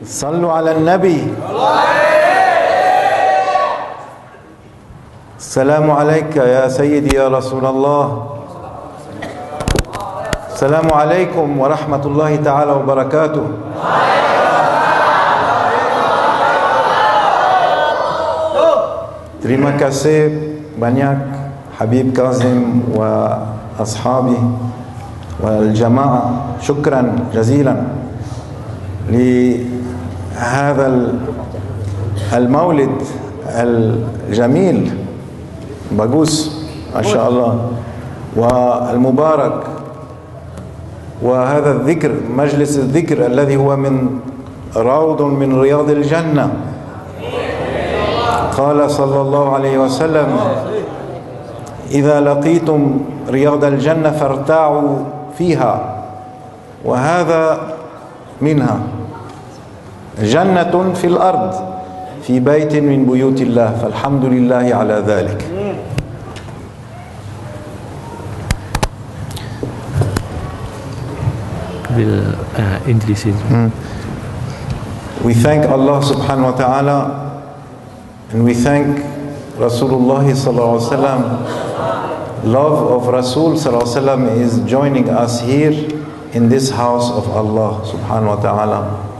صلوا على النبي. السلام عليك يا سيدي يا رسول الله. السلام عليكم ورحمة الله تعالى وبركاته. Terima kasih banyak Habib Kazim wa ashabi wal jamaah. Syukran jazilan li هذا المولد الجميل bagus ما شاء الله والمبارك وهذا الذكر مجلس الذكر الذي هو من روض من رياض الجنة. قال صلى الله عليه وسلم إذا لقيتم رياض الجنة فارتاعوا فيها وهذا منها جنة في الأرض في بيت من بيوت الله فالحمد لله على ذلك. We thank Allah subhanahu wa ta'ala and we thank Rasulullah sallallahu alaihi wasallam. Love of Rasul sallallahu alaihi wasallam is joining us here in this house of Allah subhanahu wa ta'ala.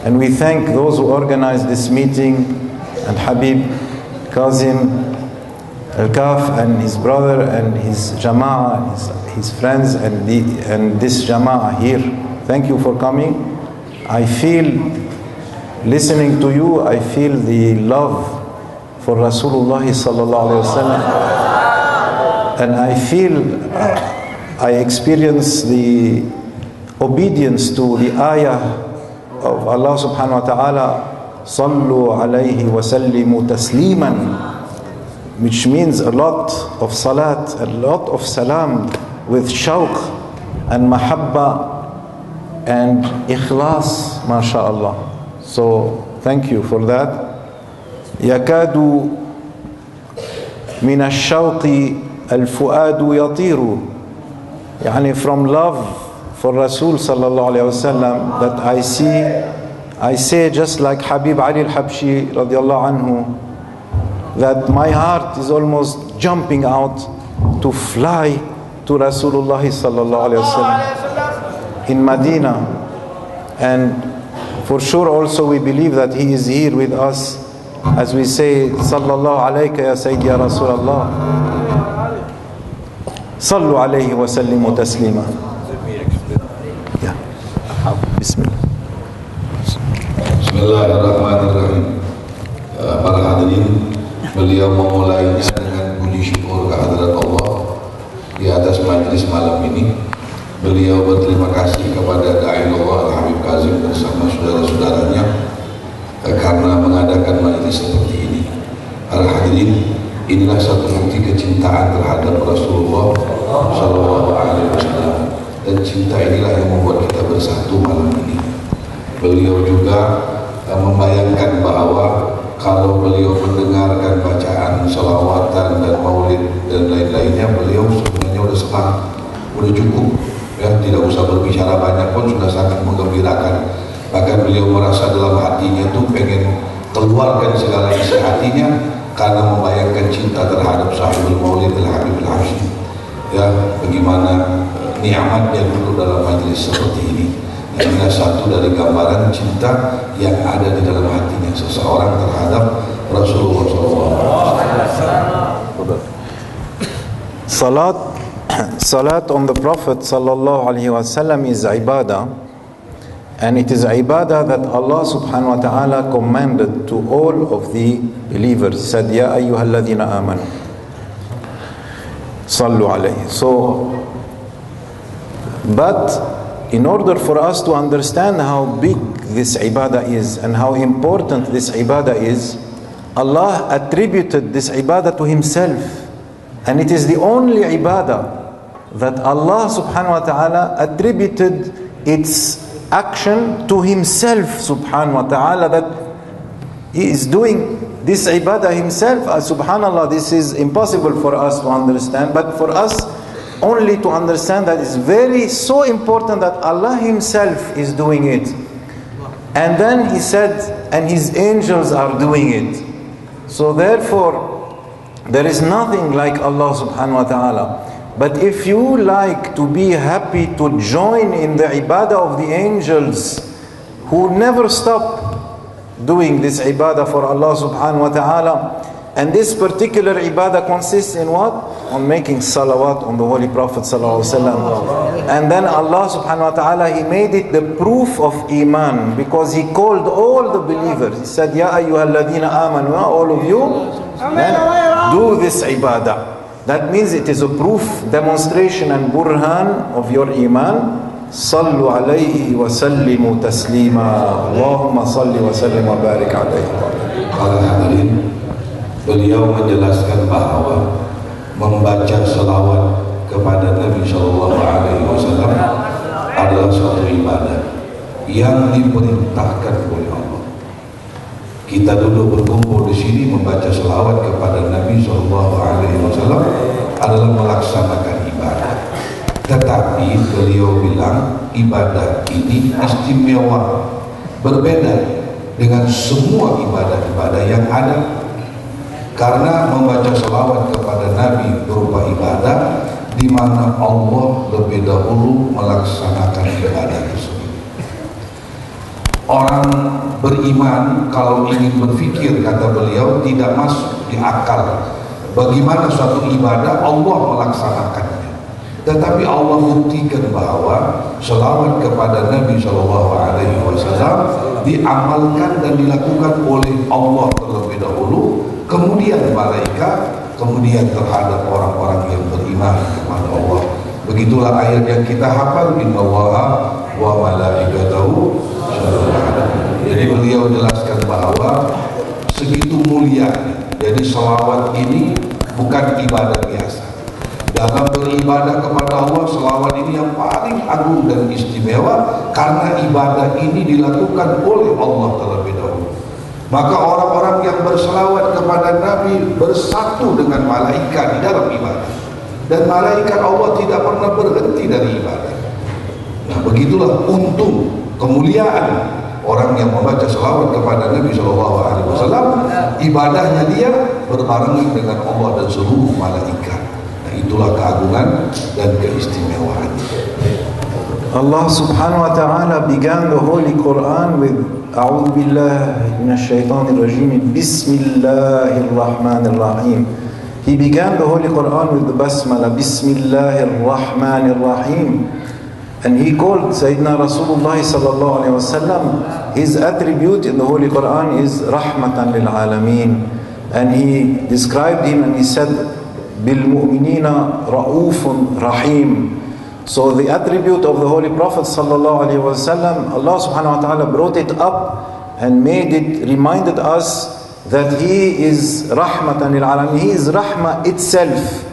And we thank those who organized this meeting and Habib Kazim Al-Kaf and his brother and his jama'ah, his friends and this jama'ah here. Thank you for coming. I feel, listening to you, I feel the love for Rasulullah sallallahu alaihi wasallam, and I feel, I experience the obedience to the ayah of Allah subhanahu wa ta'ala, Sallu alayhi wa sallimu tasliman, which means a lot of salat, a lot of salam with shawq and mahabba and ikhlas, mashallah. So thank you for that. Yakadu min ash-shawqi al-fuadu yatiru, yani from love for Rasul sallallahu alayhi wasallam that I say just like Habib Ali al-Habshi radiallahu anhu, that my heart is almost jumping out to fly to Rasulullah sallallahu alayhi wasallam in Medina. And for sure also we believe that he is here with us as we say sallallahu alayka ya sayyidi ya Rasulullah, sallu alayhi wa sallimu taslima. Ya, bismillah. Bismillahirrahmanirrahim. Para hadirin, beliau memulainya dengan puji syukur kehadirat Allah di atas majelis malam ini. Beliau berterima kasih kepada Da'ilullah Al-Habib Kazim bersama saudara-saudaranya karena mengadakan majelis seperti ini. Para hadirin, inilah satu bukti kecintaan terhadap Rasulullah Sallallahu Alaihi Wasallam, dan cinta inilah yang membuat kita bersatu malam ini. Beliau juga membayangkan bahwa kalau beliau mendengarkan bacaan salawatan dan maulid dan lain-lainnya, beliau sebenarnya sudah senang, sudah cukup, ya, tidak usah berbicara banyak pun sudah sangat menggembirakan. Bahkan beliau merasa dalam hatinya tuh pengen keluarkan segala isi hatinya karena membayangkan cinta terhadap sahibul maulid al-Habib al-Habsyi. Ya, bagaimana nikmatnya dulu dalam majelis seperti ini. Inilah satu dari gambaran cinta yang ada di dalam hatinya seseorang terhadap Rasulullah SAW. Salat on the Prophet sallallahu alaihi wasallam is ibadah, and it is ibadah that Allah subhanahu wa ta'ala commanded to all of the believers. He said, Ya ayyuhalladhina amanu sallu alayhi. So, but in order for us to understand how big this ibadah is and how important this ibadah is, Allah attributed this ibadah to Himself, and it is the only ibadah that Allah subhanahu wa ta'ala attributed its action to Himself subhanahu wa ta'ala, that He is doing this ibadah Himself. Subhanallah, this is impossible for us to understand, but for us only to understand that it's very so important that Allah Himself is doing it. And then he said, and his angels are doing it. So therefore, there is nothing like Allah subhanahu wa ta'ala. But if you like to be happy to join in the ibadah of the angels, who never stop doing this ibadah for Allah subhanahu wa ta'ala, and this particular ibadah consists in what? On making salawat on the Holy Prophet sallallahu alaihi wasallam. And then Allah subhanahu wa ta'ala, He made it the proof of iman, because He called all the believers. He said, Ya ayyuhalladhina amanu, all of you, do this ibadah. That means it is a proof, demonstration and burhan of your iman. Sallu alayhi wa sallimu taslima. Allahumma salli wa sallim wa barik alayhi. Para hadirin, beliau menjelaskan bahawa membaca selawat kepada Nabi Shallallahu Alaihi Wasallam adalah suatu ibadah yang diperintahkan oleh Allah. Kita duduk berkumpul di sini membaca selawat kepada Nabi Shallallahu Alaihi Wasallam adalah melaksanakan ibadah. Tetapi beliau bilang ibadah ini istimewa, berbeda dengan semua ibadah-ibadah yang ada. Karena membaca selawat kepada Nabi berupa ibadah di mana Allah lebih dahulu melaksanakan ibadah tersebut. Orang beriman kalau ingin berpikir, kata beliau, tidak masuk di akal bagaimana suatu ibadah Allah melaksanakannya. Tetapi Allah buktikan bahwa selawat kepada Nabi SAW diamalkan dan dilakukan oleh Allah terlebih dahulu, kemudian malaikat, kemudian terhadap orang-orang yang beriman kepada Allah. Begitulah ayat yang kita hafal, innallaha wa malaikatahu yusholluna. Jadi beliau jelaskan bahwa segitu mulia. Jadi selawat ini bukan ibadah biasa. Dalam beribadah kepada Allah, selawat ini yang paling agung dan istimewa, karena ibadah ini dilakukan oleh Allah terlebih dahulu. Maka orang-orang yang berselawat kepada Nabi bersatu dengan malaikat di dalam ibadah. Dan malaikat Allah tidak pernah berhenti dari ibadah. Nah, begitulah untung, kemuliaan orang yang membaca selawat kepada Nabi SAW. Ibadahnya dia berbarengan dengan Allah dan seluruh malaikat. Nah, itulah keagungan dan keistimewaan. Allah subhanahu wa ta'ala began the Holy Quran with A'udhu billahi minash shaitanir rajim, Bismillahirrahmanirrahim. He began the Holy Quran with the Basmala, Bismillahirrahmanirrahim. And he called Sayyidina Rasulullah sallallahu alayhi wa sallam, his attribute in the Holy Quran is Rahmatan lil Alameen. And he described him and he said, Bil mu'minina ra'ufun rahim. So the attribute of the Holy Prophet sallallahu alaihi wasallam, Allah subhanahu wa ta'ala brought it up and reminded us that he is rahmatan lil alamin. He is rahmah itself.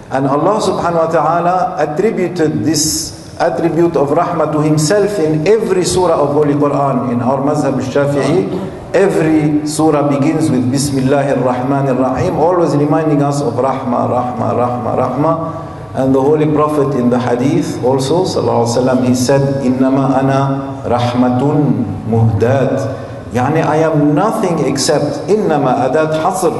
And Allah subhanahu wa ta'ala attributed this attribute of rahmah to himself in every surah of Holy Quran. In our mazhab al-Shafi'i, every surah begins with Bismillahir Rahmanir Rahim, always reminding us of rahmah, rahmah, rahmah, rahmah. And the Holy Prophet in the Hadith also, sallallahu alaihi wasallam, he said, "Innama ana rahmatun muhdat." Yani I am nothing except, innama adat hasr.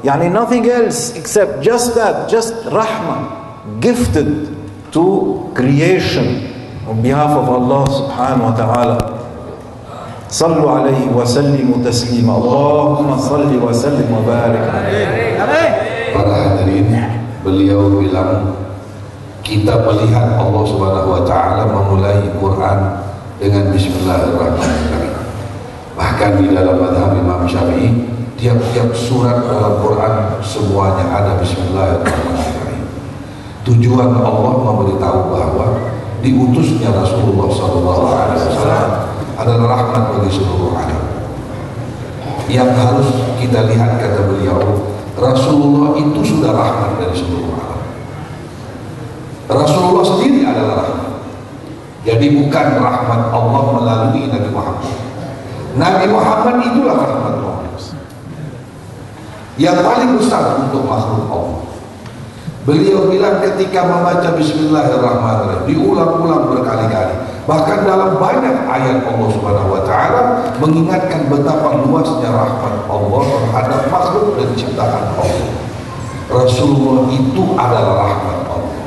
Yani nothing else except just that, just rahmah, gifted to creation on behalf of Allah subhanahu wa ta'ala. Sallu alayhi wa sallimu taslima. Allahumma salli wa sallim wa barik alayhi. Para hadirin, beliau bilang, kita melihat Allah Subhanahu wa taala memulai Quran dengan Bismillahirrahmanirrahim. Bahkan di dalam mazhab Imam Syafi'i, tiap-tiap surat dalam Quran semuanya ada Bismillahirrahmanirrahim. Tujuan Allah memberitahu bahwa diutusnya Rasulullah SAW adalah rahmat bagi seluruh alam. Yang harus kita lihat, kata beliau, Rasulullah itu sudah rahmat dari seluruh alam. Rasulullah sendiri adalah rahmat. Jadi bukan rahmat Allah melalui Nabi Muhammad. Nabi Muhammad itulah rahmat Allah yang paling besar untuk makhluk Allah. Beliau bilang ketika membaca Bismillahirrahmanirrahim, diulang-ulang berkali-kali, Bahkan dalam banyak ayat Allah Subhanahu wa taala mengingatkan betapa luasnya rahmat Allah terhadap makhluk dan ciptaan Allah. Rasulullah itu adalah rahmat Allah.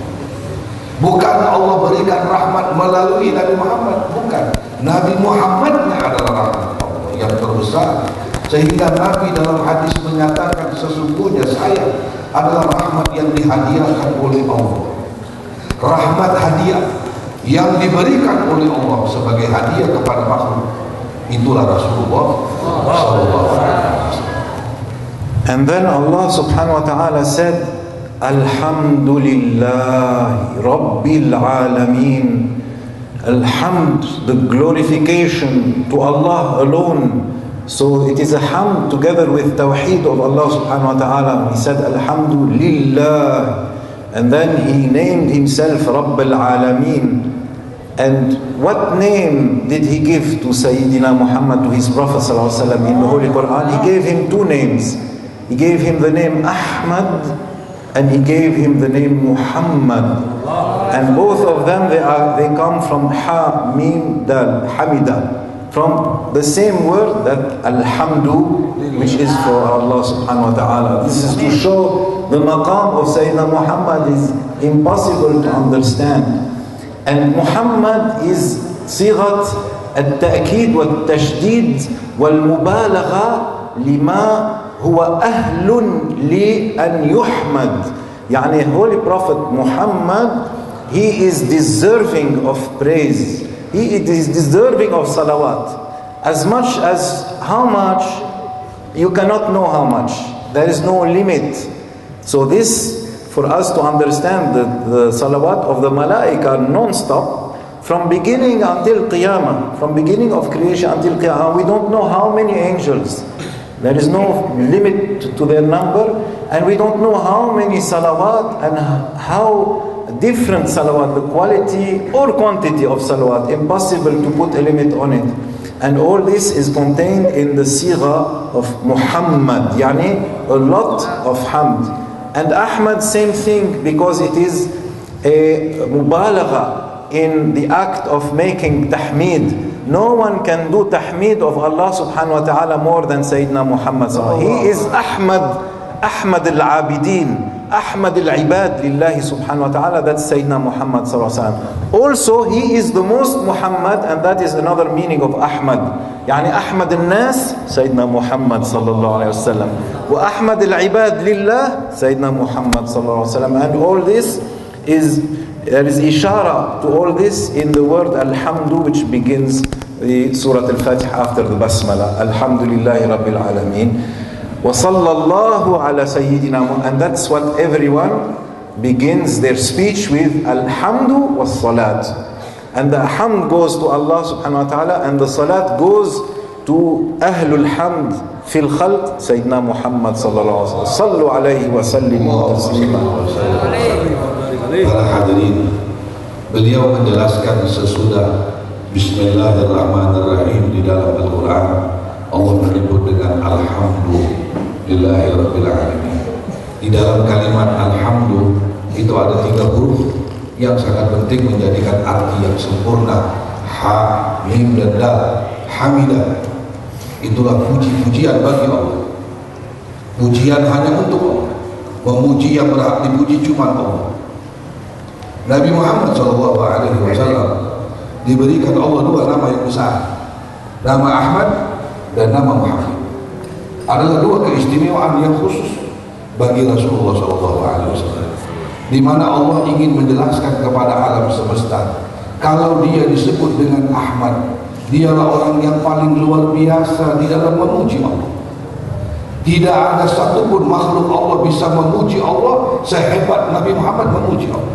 Bukan Allah berikan rahmat melalui Nabi Muhammad, bukan. Nabi Muhammadnya adalah rahmat Allah yang terbesar, sehingga Nabi dalam hadis menyatakan sesungguhnya saya adalah rahmat yang dihadiahkan oleh Allah. Rahmat hadiah yang diberikan oleh Allah sebagai hadiah kepada makhluk, itulah Rasulullah sallallahu alaihi wasallam. And then Allah subhanahu wa ta'ala said, Alhamdulillah Rabbil Alameen. Alhamd, the glorification to Allah alone. So it is a hamd together with tawheed of Allah subhanahu wa ta'ala. He said Alhamdulillah, and then he named himself Rabbil Alameen. And what name did he give to Sayyidina Muhammad, to his Prophet sallallahu alaihi wasallam in the Holy Quran? He gave him two names. He gave him the name Ahmad, and he gave him the name Muhammad. And both of them, they come from Ha, Mim, Dal, Hamida, from the same word that Alhamdu, which is for Allah subhanahu wa ta'ala. This is to show the maqam of Sayyidina Muhammad is impossible to understand. And Muhammad is صيغة التأكيد والتشديد والمبالغة لما هو أهل لأن يحمد. يعني Holy Prophet Muhammad, he is deserving of praise. He is deserving of salawat. As much as how much, you cannot know how much. There is no limit. So this, for us to understand the salawat of the malaika non-stop, from beginning until Qiyamah, from beginning of creation until Qiyamah, we don't know how many angels. There is no limit to their number, and we don't know how many salawat and how different salawat, the quality or quantity of salawat, impossible to put a limit on it. And all this is contained in the sigha of Muhammad, yani a lot of hamd. And Ahmad, same thing, because it is a mubalagha in the act of making tahmid. No one can do tahmid of Allah subhanahu wa ta'ala more than Sayyidina Muhammad. He is Ahmad al-Abidin, Ahmad al-Ibad lillahi subhanahu wa ta'ala. That's Sayyidina Muhammad sallallahu alaihi wasallam. Also, he is the most Muhammad, and that is another meaning of Ahmad. Yani Ahmad al-Nas, Sayyidina Muhammad sallallahu alaihi wasallam. Wa Ahmad al-Ibad lillah, Sayyidina Muhammad sallallahu alaihi wasallam. And all this is, there is ishara to all this in the word Alhamdu, which begins the Surah Al-Fatiha after the Basmala. Alhamdulillahi Rabbil Alameen. Wa sallallahu ala Sayyidina. And that's what everyone begins their speech with, Alhamdu wa Salat. And the hamd goes to Allah subhanahu wa ta'ala, and the salat goes to Ahlul Hamd fil Khalq, Sayyidina Muhammad sallallahu alaihi wasallam. Sallu alaihi wa sallimu taslima. Para hadirin, beliau menjelaskan sesudah Bismillahirrahmanirrahim di dalam Al-Quran, Allah menyebut dengan Alhamdulillahi Rabbil Alamin. Di dalam kalimat Alhamdu itu ada 3 huruf yang sangat penting menjadikan arti yang sempurna. Ha, Mim, dan Dal. Hamidah, itulah puji-pujian bagi Allah. Pujian hanya untuk Allah. Memuji yang berhak dipuji cuma Allah. Nabi Muhammad SAW diberikan Allah 2 nama yang besar, nama Ahmad dan nama Muhammad. Adalah 2 keistimewaan yang khusus bagi Rasulullah SAW, di mana Allah ingin menjelaskan kepada alam semesta, kalau dia disebut dengan Ahmad, dialah orang yang paling luar biasa di dalam memuji Allah. Tidak ada satupun makhluk Allah bisa memuji Allah sehebat Nabi Muhammad memuji Allah.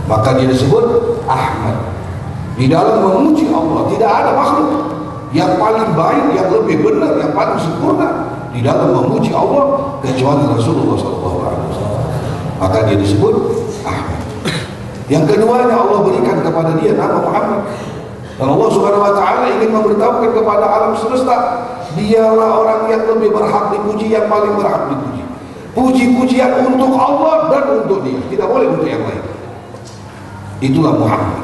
Maka dia disebut Ahmad. Di dalam memuji Allah tidak ada makhluk yang paling baik, yang lebih benar, yang paling sempurna di dalam memuji Allah kecuali Rasulullah SAW. Maka dia disebut Ahmad. Yang keduanya, Allah berikan kepada dia nama Muhammad. Dan Allah Subhanahu wa ta'ala ingin memberitahukan kepada alam semesta, dialah orang yang lebih berhak dipuji, yang paling berhak dipuji. Puji-pujian untuk Allah dan untuk dia, tidak boleh untuk yang lain. Itulah Muhammad.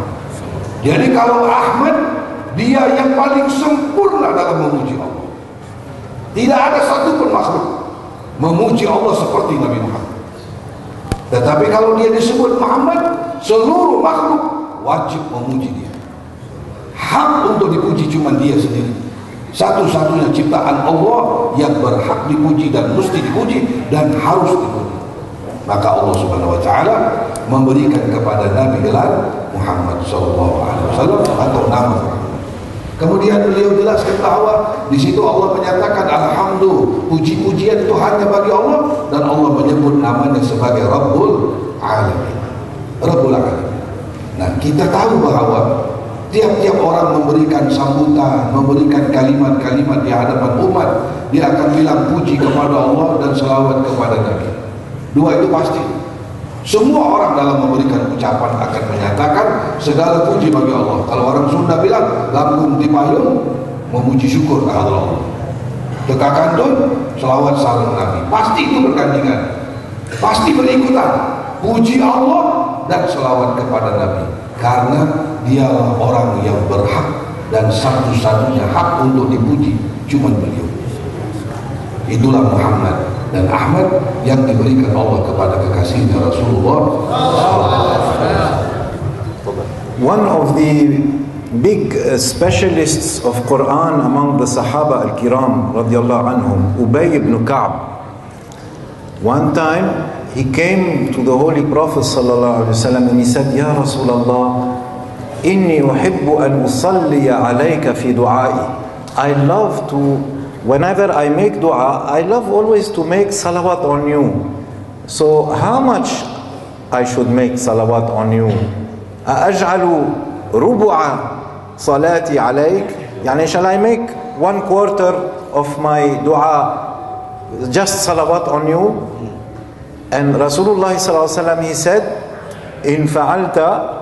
Jadi kalau Ahmad, dia yang paling sempurna dalam memuji Allah. Tidak ada satupun makhluk memuji Allah seperti Nabi Muhammad. Tetapi kalau dia disebut Muhammad, seluruh makhluk wajib memuji dia. Hak untuk dipuji cuma dia sendiri. Satu-satunya ciptaan Allah yang berhak dipuji dan mesti dipuji dan harus dipuji. Maka Allah Subhanahu wa taala memberikan kepada Nabi gelar Muhammad sallallahu alaihi wasallam atau nama Muhammad. Kemudian beliau jelaskan bahwa di situ Allah menyatakan alhamdulillah, puji-pujian itu hanya bagi Allah, dan Allah menyebut namanya sebagai Rabbul Alamin. Rabbul Alamin. Nah, kita tahu bahwa tiap-tiap orang memberikan sambutan, memberikan kalimat-kalimat di hadapan umat, dia akan bilang puji kepada Allah dan selawat kepada Nabi. Dua itu pasti. Semua orang dalam memberikan ucapan akan menyatakan segala puji bagi Allah. Kalau orang Sunda bilang lambung dipayung, memuji syukur kepada Allah. Teka kantun, selawat salam Nabi. Pasti itu bergandengan, pasti berikutan. Puji Allah dan selawat kepada Nabi, karena dialah orang yang berhak dan satu-satunya hak untuk dipuji cuma beliau. Itulah Muhammad dan Ahmad yang diberikan Allah kepada kekasihnya Rasulullah. One of the big specialists of Quran among the Sahaba al-Kiram radiyallahu anhum, Ubay ibn Ka'b. One time he came to the Holy Prophet sallallahu alaihi wasallam and he said, "Ya Rasulullah, inni uhibbu an usalli alayka fi du'ai." I love to, whenever I make dua, I love always to make salawat on you. So how much I should make salawat on you? أَأَجْعَلُ رُبُعَ صَلَاتِ عَلَيْكَ? يعني shall I make 1/4 of my dua just salawat on you? And Rasulullah sallallahu alaihi wasallam, he said, in fa'alta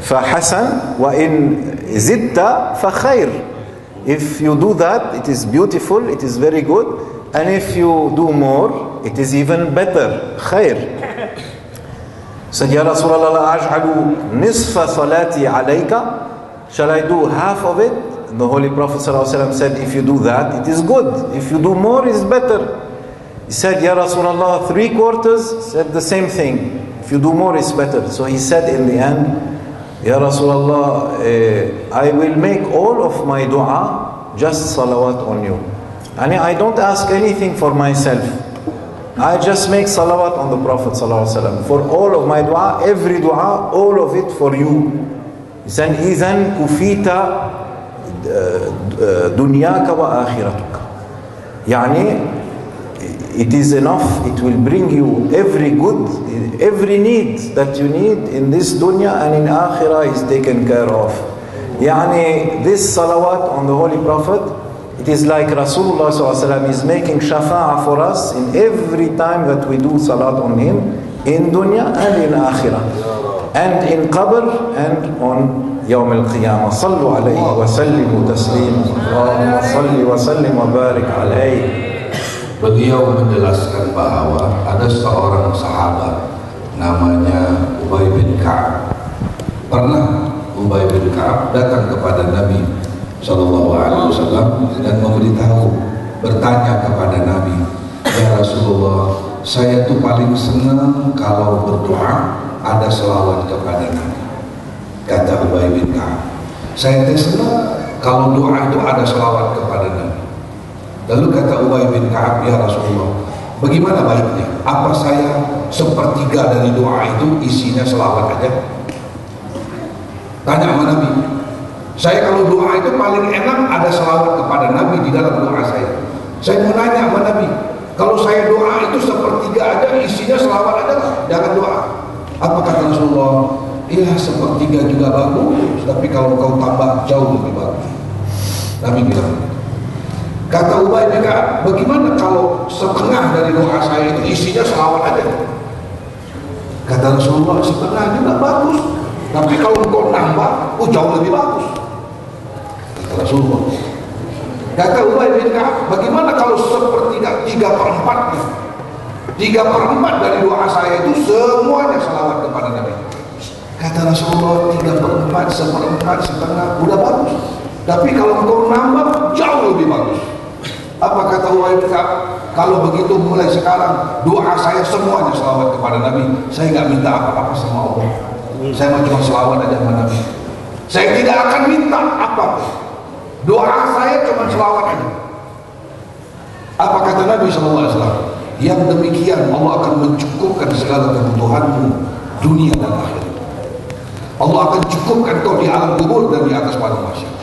فَحَسَنْ وَإِنْ زِدْتَ فَخَيْرٌ. If you do that, it is beautiful, it is very good. And if you do more, it is even better. خير. Said, Ya Rasulullah, أَجْعَلُ نِصْفَ صَلَاتِي عَلَيْكَ? Shall I do half of it? The Holy Prophet ﷺ said, if you do that, it is good. If you do more, it is better. He said, Ya Rasulullah, 3/4? Said the same thing. If you do more, it's better. So he said in the end, Ya Rasulullah, I will make all of my dua just salawat on you. And I don't ask anything for myself. I just make salawat on the Prophet ﷺ. For all of my dua, every dua, all of it for you. He said, إِذَنْ كُفِيتَ دُنْيَاكَ وَآخِرَتُكَ. Yani, it is enough, it will bring you every good, every need that you need in this dunya, and in akhirah is taken care of. Yani, this salawat on the Holy Prophet, it is like Rasulullah ﷺ is making shafa'ah for us in every time that we do salat on him, in dunya and in akhirah, and in qabr and on يوم القيامة. صلوا عليه وسلموا تسليما. اللهم صل وسلم وبارك عليه. Beliau menjelaskan bahwa ada seorang sahabat namanya Ubay bin Ka'ab. Pernah Ubay bin Ka'ab datang kepada Nabi Sallallahu Alaihi Wasallam dan memberitahu, bertanya kepada Nabi, Ya Rasulullah, saya tuh paling senang kalau berdoa ada selawat kepada Nabi. Kata Ubay bin Ka'ab, saya tuh senang kalau doa itu ada selawat kepada Nabi. Lalu kata Ubay bin Ka'ab, ya Rasulullah, bagaimana baiknya? Apa saya sepertiga dari doa itu isinya selawat aja? Tanya sama Nabi. Saya kalau doa itu paling enak ada selawat kepada Nabi di dalam doa saya. Saya mau nanya sama Nabi, kalau saya doa itu sepertiga aja isinya selawat aja, jangan doa. Apa kata Rasulullah? Iya, sepertiga juga bagus, tapi kalau kau tambah jauh lebih bagus. Nabi bilang. Kata Ubay bin Ka'ab, bagaimana kalau setengah dari doa saya itu isinya selawat aja? Kata Rasulullah, setengah juga bagus, tapi kalau kau nambah, jauh lebih bagus. Kata Rasulullah. Kata Ubay bin Ka'ab, bagaimana kalau sepertiga 3/4-nya? 3/4 dari doa saya itu semuanya salawat kepada Nabi. Kata Rasulullah, 3/4, 1/4, setengah, udah bagus. Tapi kalau engkau nambah, jauh lebih bagus. Apa kata Ubay bin Ka'ab? Kalau begitu mulai sekarang doa saya semuanya salawat kepada Nabi. Saya nggak minta apa-apa sama Allah. Saya mau cuma salawat aja sama Nabi. Saya tidak akan minta apa-apa. Doa saya cuma salawat aja. Apa kata Nabi SAW? Yang demikian Allah akan mencukupkan segala kebutuhanmu dunia dan akhirat. Allah akan cukupkan kau di alam kubur dan di atas padang mahsyar.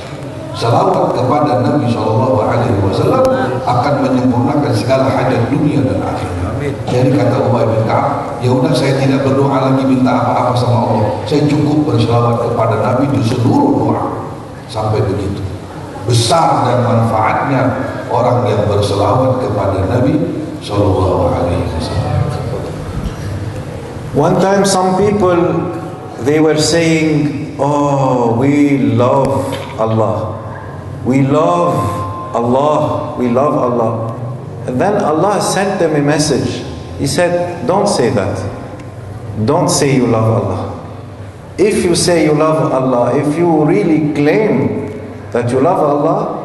Salawat kepada Nabi SAW akan menyempurnakan segala hajat dunia dan akhirat. Jadi kata Ubay bin Ka'ab, ya udah saya tidak berdoa lagi minta apa-apa sama Allah. Saya cukup berselawat kepada Nabi di seluruh doa. Sampai begitu besar dan manfaatnya orang yang berselawat kepada Nabi SAW. One time some people, they were saying, oh, we love Allah. We love Allah. We love Allah. And then Allah sent them a message. He said, don't say that. Don't say you love Allah. If you say you love Allah, if you really claim that you love Allah,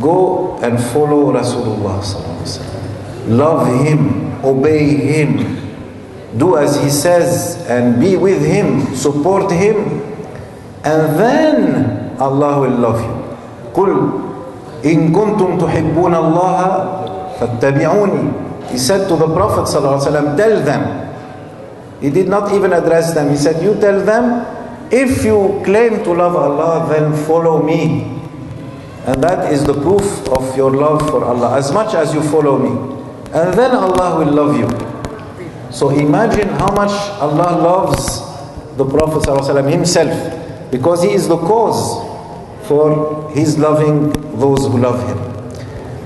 go and follow Rasulullah sallallahu alaihi wasallam. Love him, obey him, do as he says and be with him, support him, and then Allah will love you. قُلْ إِن كُنْتُمْ تُحِبُّونَ اللَّهَ فَاتَّبِعُونِي. He said to the Prophet ﷺ, tell them. He did not even address them. He said, you tell them, if you claim to love Allah, then follow me. And that is the proof of your love for Allah, as much as you follow me. And then Allah will love you. So imagine how much Allah loves the Prophet ﷺ himself, because he is the cause for his loving those who love him.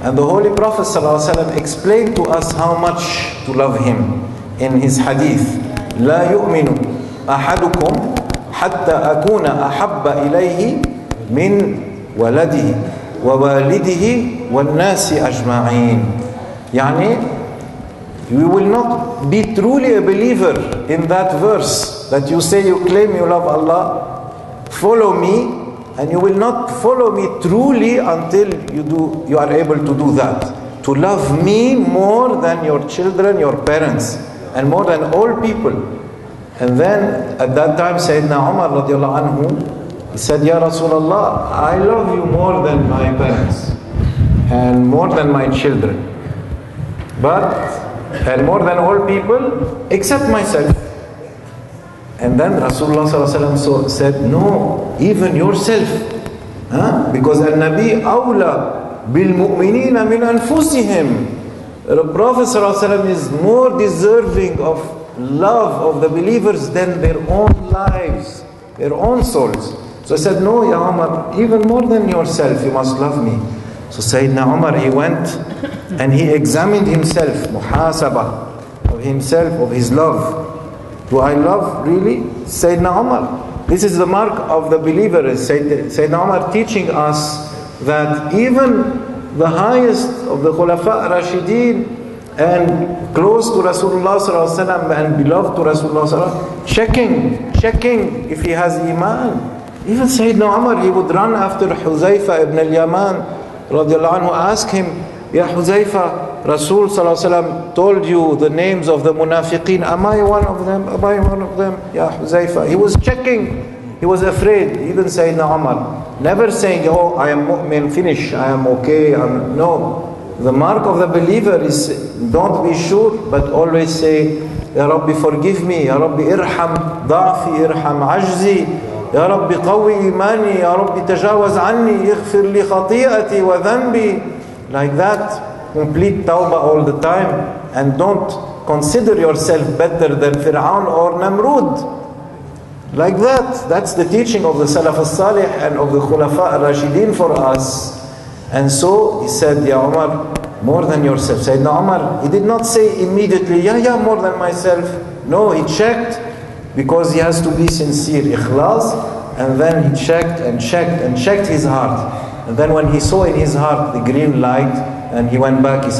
And the Holy Prophet ﷺ explained to us how much to love him in his hadith. لا يؤمن أحدكم حتى أكون أحب إليه من ولده ووالده والناس أجمعين. يعني, you will not be truly a believer in that verse that you say you claim you love Allah, follow me, and you will not follow me truly until you are able to do that. To love me more than your children, your parents, and more than all people. And then at that time Sayyidina Umar radiallahu anhu, he said, Ya Rasulullah, I love you more than my parents and more than my children, and more than all people except myself. And then Rasulullah said, no, even yourself. Because al-Nabi awla bil-mu'minina min anfusihim. The Prophet is more deserving of love of the believers than their own lives, their own souls. So I said, no, Ya Umar, even more than yourself, you must love me. So Sayyidina Umar, he went and he examined himself, muhasabah of himself, of his love. Do I love really Sayyidina Umar? This is the mark of the believer. Sayyidina Umar teaching us that even the highest of the Khulafa Rashideen and close to Rasulullah ﷺ and beloved to Rasulullah ﷺ, checking if he has iman. Even Sayyidina Umar, he would run after Huzaifa ibn al-Yaman radiallahu anhu, ask him, Ya Huzaifa, Rasul ﷺ told you the names of the munafiqeen. Am I one of them? Am I one of them? Ya Huzaifa. He was checking. He was afraid. Even Sayyidina Umar. Never saying, oh, I am mu'min, finish. I am okay. No. The mark of the believer is don't be sure, but always say, Ya Rabbi, forgive me. Ya Rabbi, irham da'fi, irham ajzi. Ya Rabbi, qawi imani. Ya Rabbi, tajawaz anni. Ighfir li khati'ati wa dhanbi. Like that, complete tawbah all the time, and don't consider yourself better than Fir'aun or Namrud. Like that. That's the teaching of the Salaf al-Salih and of the Khulafa al-Rashideen for us. And so he said, Ya Umar, more than yourself. Sayyidina Umar, he did not say immediately, yeah, more than myself. No, he checked, because he has to be sincere, ikhlas, and then he checked his heart. And then when he saw in his heart the green light, and he went back, he said,